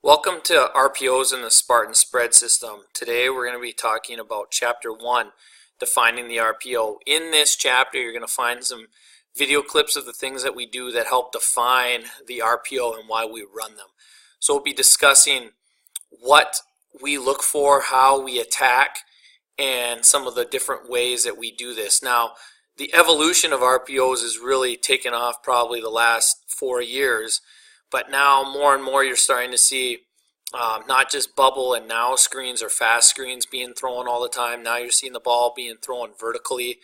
Welcome to RPOs in the Spartan Spread System. Today we're going to be talking about Chapter 1, Defining the RPO. In this chapter you're going to find some video clips of the things that we do that help define the RPO and why we run them. So we'll be discussing what we look for, how we attack, and some of the different ways that we do this. Now, the evolution of RPOs has really taken off probably the last 4 years. But now more and more you're starting to see not just bubble and now screens or fast screens being thrown all the time. Now you're seeing the ball being thrown vertically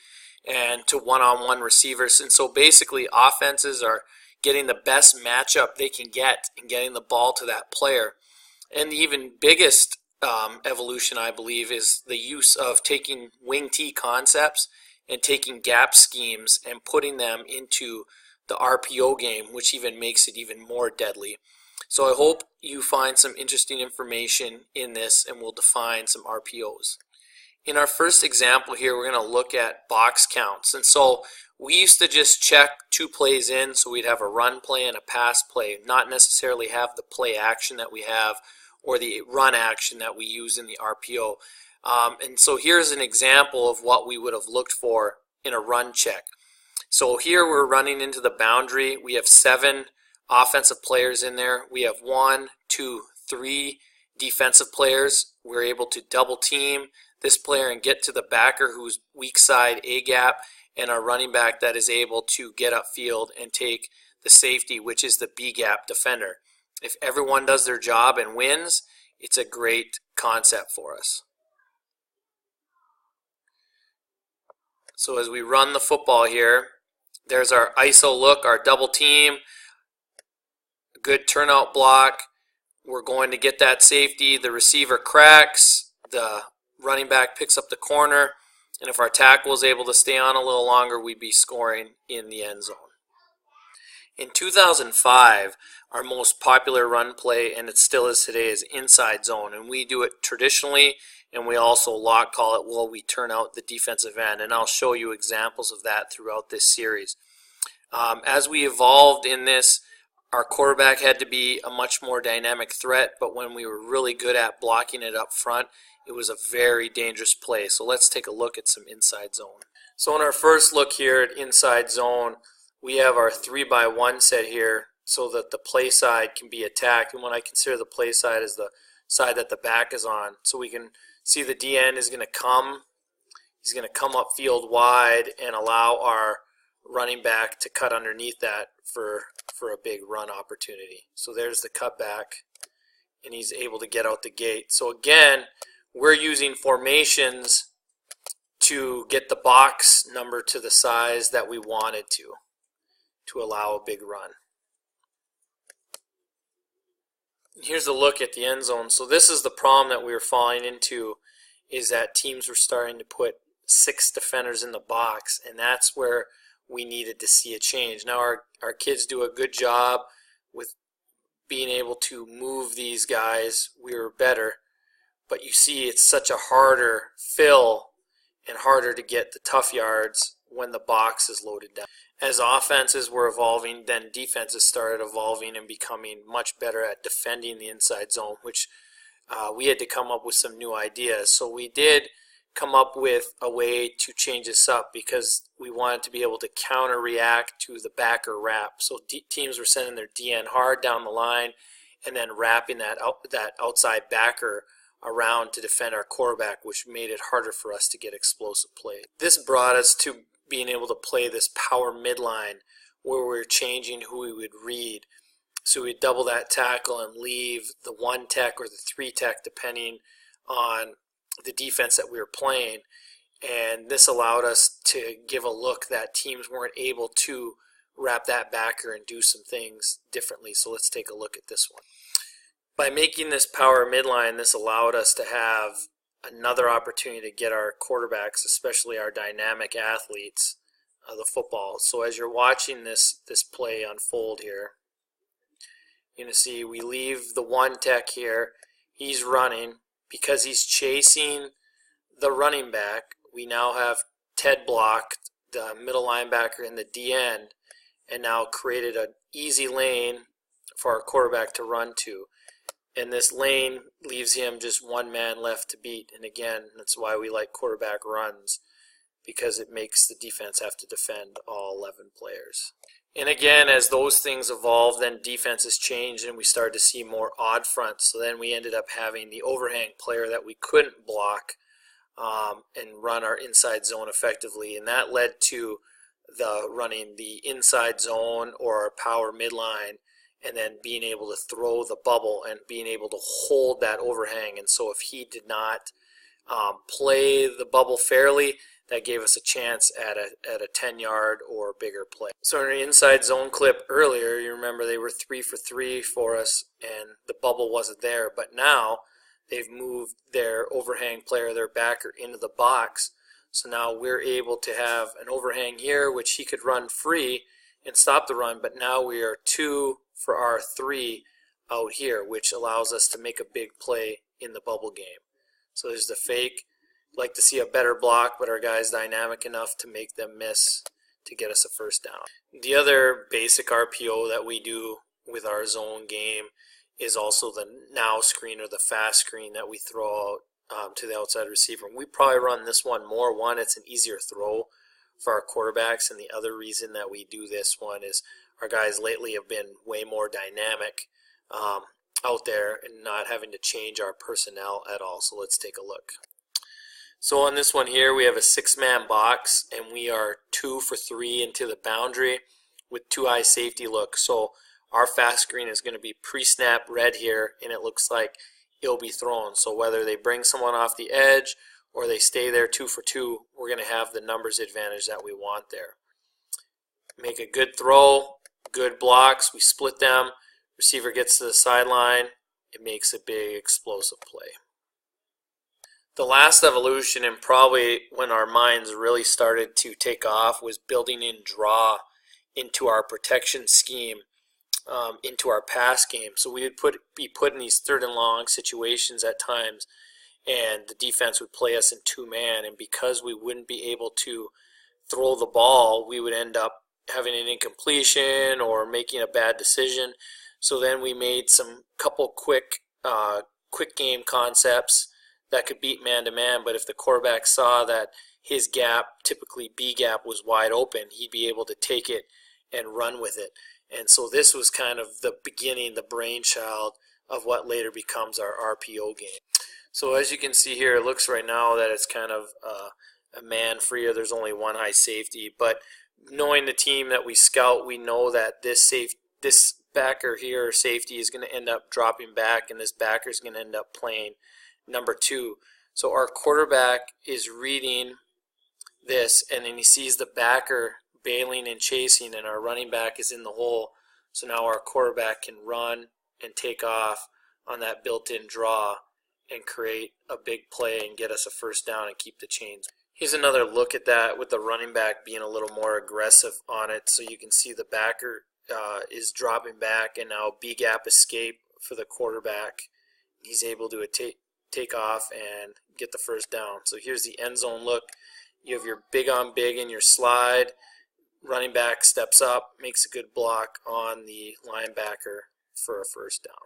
and to one-on-one receivers. And so basically offenses are getting the best matchup they can get and getting the ball to that player. And the even biggest evolution, I believe, is the use of taking wing T concepts and taking gap schemes and putting them into the RPO game, which even makes it even more deadly. So I hope you find some interesting information in this and we'll define some RPOs. In our first example here, we're going to look at box counts. And so we used to just check 2 plays in, so we'd have a run play and a pass play, not necessarily have the play action that we have or the run action that we use in the RPO. And so here's an example of what we would have looked for in a run check. So here we're running into the boundary. We have 7 offensive players in there. We have 1, 2, 3 defensive players. We're able to double team this player and get to the backer who's weak side A gap, and our running back that is able to get upfield and take the safety, which is the B gap defender. If everyone does their job and wins, it's a great concept for us. So as we run the football here, there's our ISO look, our double team, good turnout block. We're going to get that safety. The receiver cracks, the running back picks up the corner, and if our tackle is able to stay on a little longer, we'd be scoring in the end zone. In 2005, our most popular run play, and it still is today, is inside zone, and we do it traditionally, and we also lock call it while we turn out the defensive end, and I'll show you examples of that throughout this series. As we evolved in this, our quarterback had to be a much more dynamic threat, but when we were really good at blocking it up front, it was a very dangerous play. So let's take a look at some inside zone. So in our first look here at inside zone, we have our 3x1 set here so that the play side can be attacked, and what I consider the play side is the side that the back is on. So we can see the DN is going to come. He's going to come upfield wide and allow our running back to cut underneath that for a big run opportunity. So there's the cutback, and he's able to get out the gate. So again, we're using formations to get the box number to the size that we wanted to allow a big run. Here's a look at the end zone. So this is the problem that we were falling into, is that teams were starting to put 6 defenders in the box, and that's where we needed to see a change. Now our kids do a good job with being able to move these guys. We were better, but you see it's such a harder fill and harder to get the tough yards when the box is loaded down. As offenses were evolving, then defenses started evolving and becoming much better at defending the inside zone, which we had to come up with some new ideas. So we did come up with a way to change this up because we wanted to be able to counter-react to the backer wrap. So teams were sending their DN hard down the line and then wrapping that outside backer around to defend our quarterback, which made it harder for us to get explosive play. This brought us to being able to play this power midline where we're changing who we would read. So we'd double that tackle and leave the 1 tech or the 3 tech depending on the defense that we were playing, and this allowed us to give a look that teams weren't able to wrap that backer and do some things differently. So let's take a look at this one. By making this power midline, this allowed us to have another opportunity to get our quarterbacks, especially our dynamic athletes, the football. So as you're watching this play unfold here, you're going to see we leave the 1 tech here. He's running. Because he's chasing the running back, we now have Ted blocked the middle linebacker in the DN and now created an easy lane for our quarterback to run to. and this lane leaves him just one man left to beat. And again, that's why we like quarterback runs, because it makes the defense have to defend all 11 players. And again, as those things evolve, then defenses change and we started to see more odd fronts. So then we ended up having the overhang player that we couldn't block and run our inside zone effectively. And that led to the running the inside zone or our power midline, and then being able to throw the bubble and being able to hold that overhang. And so if he did not play the bubble fairly, that gave us a chance at a 10-yard or bigger play. So in our inside zone clip earlier, you remember they were 3 for 3 for us and the bubble wasn't there. But now they've moved their overhang player, their backer, into the box. So now we're able to have an overhang here, which he could run free and stop the run. But now we are 2 for our 3 out here, which allows us to make a big play in the bubble game. So there's the fake. Like to see a better block, but our guy's dynamic enough to make them miss to get us a first down. The other basic RPO that we do with our zone game is also the now screen or the fast screen that we throw out to the outside receiver. We probably run this one more. One, it's an easier throw for our quarterbacks, and the other reason that we do this one is our guys lately have been way more dynamic out there and not having to change our personnel at all. So let's take a look. So on this one here, we have a 6-man box, and we are 2 for 3 into the boundary with 2 high safety look. So our fast screen is going to be pre-snap red here, and it looks like it'll be thrown. So whether they bring someone off the edge or they stay there 2 for 2, we're going to have the numbers advantage that we want there. Make a good throw, good blocks, we split them, receiver gets to the sideline, it makes a big explosive play. The last evolution, and probably when our minds really started to take off, was building in draw into our protection scheme, into our pass game. So we would be put in these 3rd and long situations at times, and the defense would play us in 2-man, and because we wouldn't be able to throw the ball, we would end up having an incompletion or making a bad decision. So then we made some couple quick game concepts that could beat man-to-man, but if the quarterback saw that his gap, typically B gap, was wide open, he'd be able to take it and run with it. And so this was kind of the beginning, the brainchild of what later becomes our RPO game. So as you can see here, it looks right now that it's kind of a man free, or there's only 1 high safety, but knowing the team that we scout, we know that this backer here, safety, is going to end up dropping back, and this backer is going to end up playing number 2. So our quarterback is reading this, and then he sees the backer bailing and chasing, and our running back is in the hole. So now our quarterback can run and take off on that built-in draw and create a big play and get us a first down and keep the chains. Here's another look at that with the running back being a little more aggressive on it. So you can see the backer is dropping back, and now B gap escape for the quarterback. He's able to take off and get the first down. So here's the end zone look. You have your big on big in your slide. Running back steps up, makes a good block on the linebacker for a first down.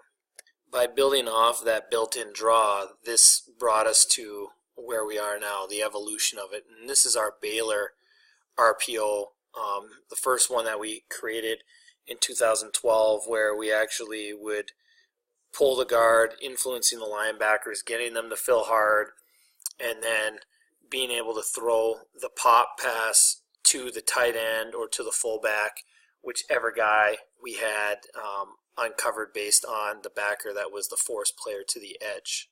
By building off that built-in draw, this brought us to where we are now, the evolution of it. And this is our Baler RPO, the first one that we created in 2012, where we actually would pull the guard, influencing the linebackers, getting them to fill hard, and then being able to throw the pop pass to the tight end or to the fullback, whichever guy we had uncovered based on the backer that was the force player to the edge.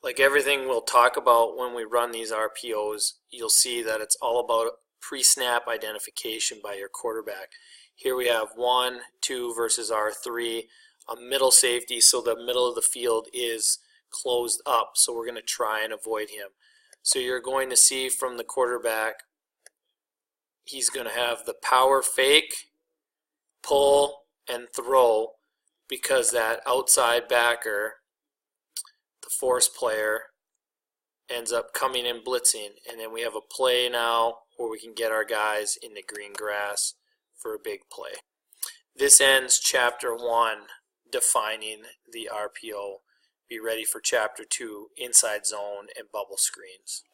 Like everything we'll talk about when we run these RPOs, you'll see that it's all about pre-snap identification by your quarterback. Here we have 1, 2 versus our 3. A middle safety, so the middle of the field is closed up, so we're going to try and avoid him. So you're going to see from the quarterback, he's going to have the power fake, pull, and throw, because that outside backer, the force player, ends up coming in blitzing, and then we have a play now where we can get our guys in the green grass for a big play. This ends chapter 1, defining the RPO. Be ready for Chapter 2, Inside Zone and Bubble Screens.